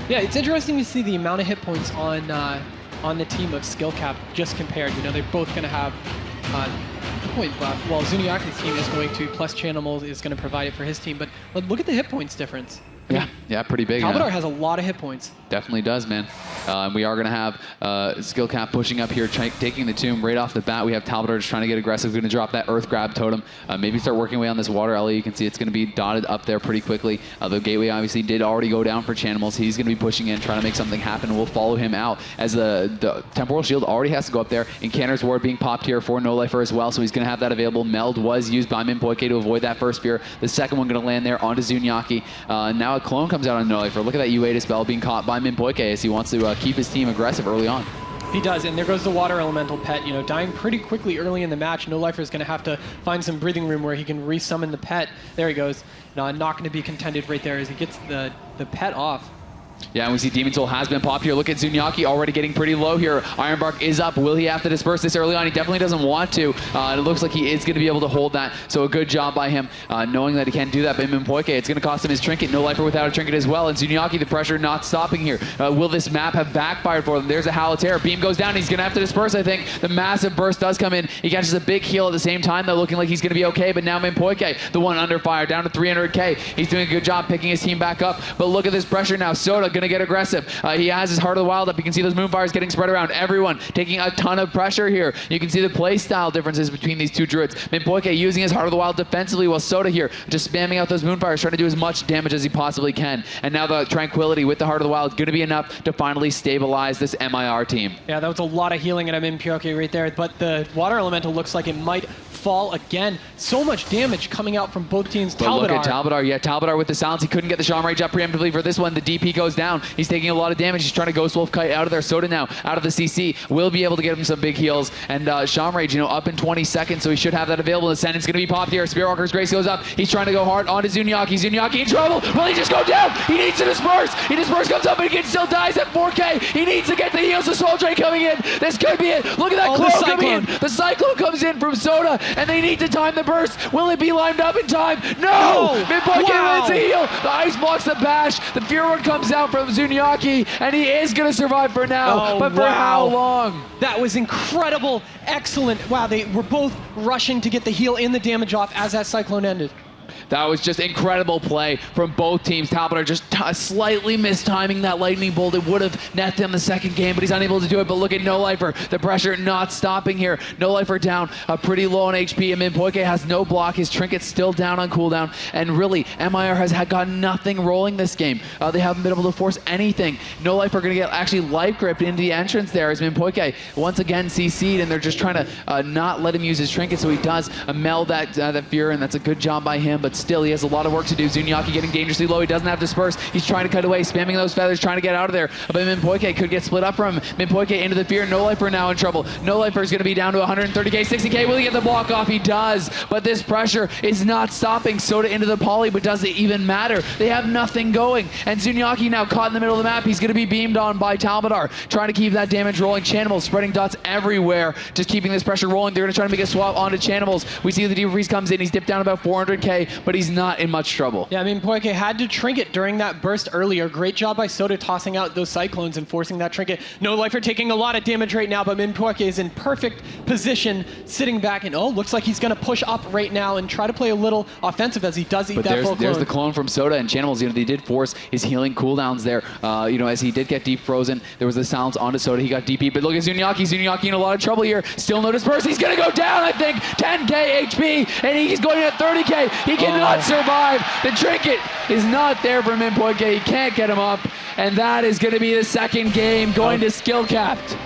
Yeah, it's interesting to see the amount of hit points on the team of Skill Cap just compared. You know, they're both going to have point buff. Well, Zunniyaki's team is going to, plus Channel is going to provide it for his team. But look at the hit points difference. Yeah, pretty big. Talbadar has a lot of hit points. Definitely does, man. We are going to have Skill Cap pushing up here, taking the tomb right off the bat. We have Talbadar just trying to get aggressive. Going to drop that Earth Grab totem. Maybe start working away on this water alley. You can see it's going to be dotted up there pretty quickly. The gateway obviously did already go down for Chanimals. He's going to be pushing in, trying to make something happen. We'll follow him out as the Temporal Shield already has to go up there. Encanter's Ward being popped here for No Lifer as well, so he's going to have that available. Meld was used by Minpojke to avoid that first fear. The second one going to land there onto Zunniyaki. Now a clone comes out on No Lifer. Look at that U8 dispel being caught by Minpojke as he wants to keep his team aggressive early on. He does, and there goes the Water Elemental pet, you know, dying pretty quickly early in the match. No Lifer is going to have to find some breathing room where he can resummon the pet. There he goes. No, not going to be contended right there as he gets the pet off. Yeah, and we see Demon Soul has been popped here. Look at Zunniyaki already getting pretty low here. Ironbark is up. Will he have to disperse this early on? He definitely doesn't want to. It looks like he is going to be able to hold that. So a good job by him knowing that he can't do that. But Minpojke, it's going to cost him his trinket. No Lifer without a trinket as well. And Zunniyaki, the pressure not stopping here. Will this map have backfired for them? There's a Halitair. Beam goes down. He's going to have to disperse, I think. The massive burst does come in. He catches a big heal at the same time, though, looking like he's going to be okay. But now Minpojke, the one under fire, down to 300k. He's doing a good job picking his team back up. But look at this pressure now. Soda going to get aggressive. He has his Heart of the Wild up. You can see those Moonfires getting spread around. Everyone taking a ton of pressure here. You can see the play style differences between these two druids. Minpojke using his Heart of the Wild defensively, while Soda here just spamming out those Moonfires, trying to do as much damage as he possibly can. And now the Tranquility with the Heart of the Wild is going to be enough to finally stabilize this MIR team. Yeah, that was a lot of healing at Minpojke right there, but the Water Elemental looks like it might fall again. So much damage coming out from both teams. But look at Talbadar. Yeah, Talbadar with the silence. He couldn't get the Shaman Rage up preemptively for this one. The DP goes down. He's taking a lot of damage. He's trying to Ghost Wolf Kite out of there. Soda now out of the CC will be able to get him some big heals. And Shaman Rage, you know, up in 20 seconds, so he should have that available. The Ascendant's going to be popped here. Spearwalker's Grace goes up. He's trying to go hard onto Zunniyaki. Zunniyaki in trouble. Will he just go down? He needs to disperse. He disperse, comes up, and again still dies at 4k. He needs to get the heals. The Soul Drain coming in. This could be it. Look at that clone coming in. The Cyclone comes in from Soda, and they need to time the burst. Will it be lined up in time? No! Minpojke lands a heal. The ice blocks the bash. The Fear One comes out from Zunniyaki, and he is going to survive for now. But for how long? That was incredible. Excellent. Wow, they were both rushing to get the heal and the damage off as that Cyclone ended. That was just incredible play from both teams. Talbadar just slightly mistiming that lightning bolt. It would have netted him the second game, but he's unable to do it. But look at No Lifer. The pressure not stopping here. No Lifer down pretty low on HP, and Minpojke has no block. His trinket's still down on cooldown. And really, MIR has got nothing rolling this game. They haven't been able to force anything. No Lifer going to get actually life gripped into the entrance there as Minpojke once again CC'd, and they're just trying to not let him use his trinket, so he does meld that fear, and that's a good job by him. But still, he has a lot of work to do. Zunniyaki getting dangerously low. He doesn't have disperse. He's trying to cut away, spamming those feathers, trying to get out of there. But Minpojke could get split up from him. Minpojke into the fear. No Lifer now in trouble. No Lifer is going to be down to 130k, 60k. Will he get the block off? He does. But this pressure is not stopping Soda into the poly, but does it even matter? They have nothing going. And Zunniyaki now caught in the middle of the map. He's going to be beamed on by Talbadar, trying to keep that damage rolling. Chanimals spreading dots everywhere, just keeping this pressure rolling. They're going to try to make a swap onto Chanimals. We see the Deep Freeze comes in. He's dipped down about 400k, but he's not in much trouble. Yeah, I mean, Minpojke had to trinket during that burst earlier. Great job by Soda tossing out those Cyclones and forcing that trinket. No Lifer taking a lot of damage right now, but Minpojke is in perfect position, sitting back, and looks like he's going to push up right now and try to play a little offensive as he does eat that full clone. There's the clone from Soda and Chanimals. You know, they did force his healing cooldowns there. You know, as he did get deep frozen, there was the silence onto Soda. He got DP, but look at Zunniyaki. Zunniyaki in a lot of trouble here. Still no disperse. He's going to go down, I think, 10k HP, and he's going at 30k. He cannot survive. The trinket is not there for Minpojke. He can't get him up, and that is going to be the second game going to skill capped.